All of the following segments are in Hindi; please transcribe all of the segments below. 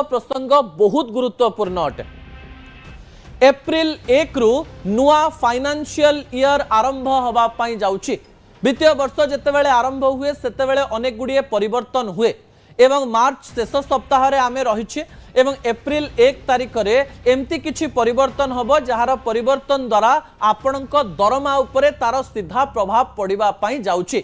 प्रसंग बहुत गुरुत्वपूर्ण अटे। एप्रिल 1 रु नुआ फाइनेंशियल ईयर आरंभ हवा पाई जाउची। वित्तीय वर्ष जेतेबेले आरंभ हुए सेतेबेले अनेक गुड़िए परिवर्तन हुए एवं मार्च शेष सप्ताह रे आमे रहिछि एवं एप्रिल 1 तारिख रे एमती किछि परिवर्तन हबो जहार परिवर्तन द्वारा आपणक दरमा उपरे तार सीधा प्रभाव पड़िबा पाई जाउछि।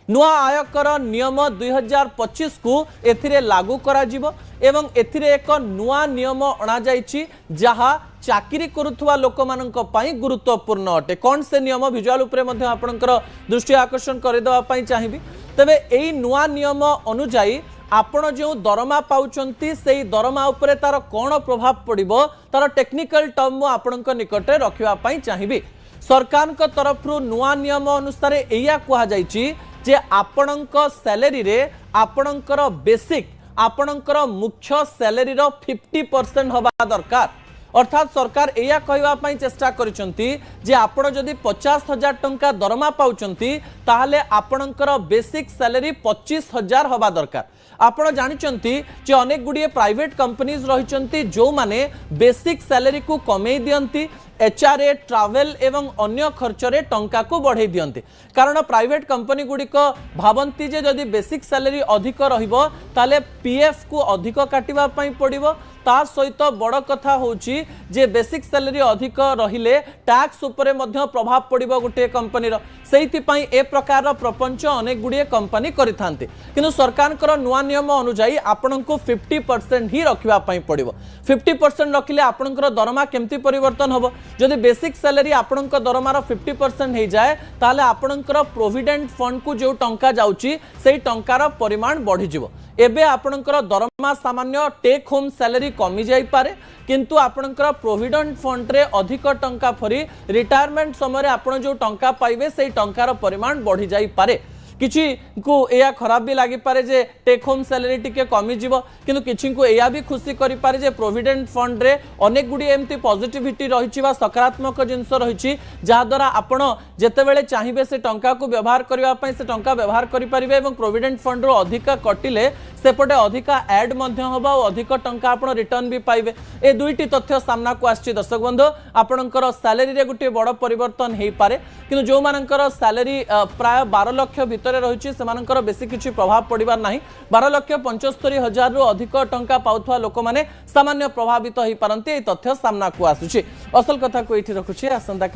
नुआ आयकर नियम 2025 को एथिरे लागू करा जिवो एवं एथिरे एक नुआ नियम अणा जाइछि जहा चाकरी करुथुवा लोकमाननक पाई गुरुत्वपूर्ण अटे। कोन से नियम विजुअल उपरे मध्ये आपणकर दृष्टि आकर्षण करिदेबा पाई चाहिबी। तबे एई नुआ नियम अनुसार आपण जो दरमा पाउचंती सेई दरमा उपरे तार कोन प्रभाव पड़िबो तार टेक्निकल टर्म मु आपणक निकटे रखिबा पाई चाहिबी। सरकार को तरफ नुआ नियम अनुसार एया कुहा जाइछि जे आपणक सैलरी रे आपणकर बेसिक आपणकर मुख्य सैलरी रो 50% हवा दरकार। अर्थात सरकार एया कहवा पाई चेष्टा करिसंती जे आपण जदि 50,000 टंका दरमा पाउचंती ताहले आपणकर बेसिक सैलरी 25,000 हवा दरकार। आपण जानिचंती जे अनेक गुड़िए प्राइवेट कंपनीज रहिचंती जो माने बेसिक सैलरी को कमे दियंती एचआरए ट्रावेल एवं अन्य खर्च रे टंका को बढ़े दियंती। कारण प्राइवेट कंपनी गुड़िक भावंती जे जदि बेसिक सैलरी अधिक रहिबो ताले पीएफ को अधिक काटिबा पई पड़िबो। ता सहित बड़ कथा होची जे बेसिक सैलरी अधिक रहिले टैक्स उपरे मध्य प्रभाव पड़िबो गुटे कंपनी रो। सेहिति पई ए प्रकार प्रपंच अनेक गुड़िए कंपनी करिथांते किंतु सरकार कर नुआ नियम अनुसार आपनको 50% ही रखिबा पई पड़िबो। 50% रखिले आपनकर दरमा केमती परिवर्तन होबो। जदि बेसिक सैलरी आपनकर दरमार 50% हो जाए ताले आपनकर प्रोविडेंट फंड को जो टंका जाउची सेही टंकार परिमाण बढ़ी जिवो। एबे आपनकर दरमा सामान्य टेक होम सैलरी कमी जाई पारे किंतु आपनकर प्रोविडेंट फंड रे अधिक टंका फरी रिटायरमेंट समय आपण जो टंका पाइबे सेही टंकार परिमाण बढ़ी जाई पारे। किछि को एया खराब भी लगी पारे जे टेक होम सैलरी टिके कमी जीवो किंतु किछि को एया भी खुशी करि पारे जे प्रोविडेंट फंड रे अनेक गुडी एमती पॉजिटिविटी रहिछि बा सकारात्मक जिंस रहिछि जहा द्वारा आपण जेतेबेले चाहिबे से टंका को व्यवहार करबा पई से टंका व्यवहार करि परिबे एवं प्रोविडेंट फंड रो अधिक कटिले सेपटे अधिक ऐड मध्य होबा और अधिक टंका आपण रिटर्न भी पाइबे। ए दुईटी तथ्य सामना को आछि। दर्शक बंधु आपणकर सैलरी रे गुटे बड़ परिवर्तन हेई पारे किंतु जो मानकर सैलरी प्राय 12 लाख भितर रहिछि सेमानकर बेसी किछि प्रभाव पड़िबार नाही। 12,75,000 रु अधिक टंका पाउथवा लोक माने सामान्य प्रभावित हेई पारंती। ए तथ्य सामना को आसुछि। असल कथा को एठी रखुछि। आसंता